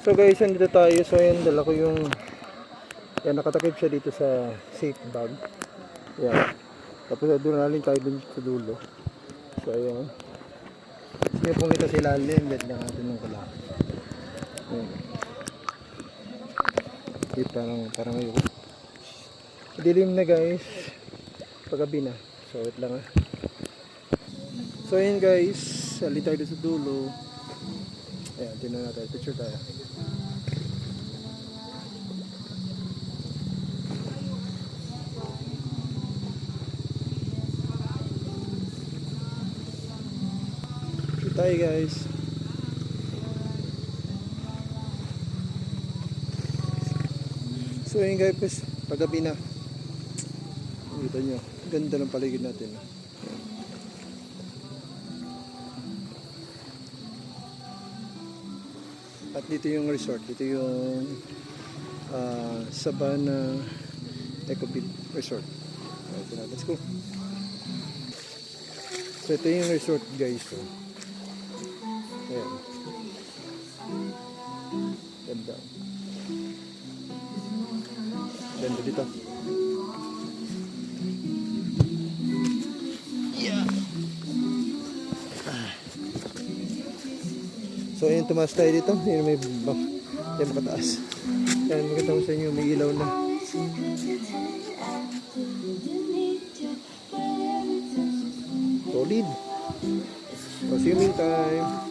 So guys, nandito tayo. So ayan, dala ko yung nakatakip siya dito sa safe bag. Yan. Tapos doon natin tayo dun sa dulo. So ayan. Sige pong ito sa ilalim. Bet lang natin ng kala. Ayan. Parang ayoko. Dilim na guys. Paggabi na. So wait lang So ayan guys. Sali tayo sa dulo. Ayan, tinan natin. Picture tayo. Tayo guys. So ayun guys, paggabi na. Kita nyo, ganda ng paligid natin. At dito yung resort, dito yung Sabana Eco Beach Resort. Let's go. So ito yung resort guys. So. Ayan. Ganda. Ganda dito. Yeah. So ayun, tumaas tayo dito. Yun may makataas. Yan, maganda ko sa inyo, may ilaw na. Solid. So see you meantime.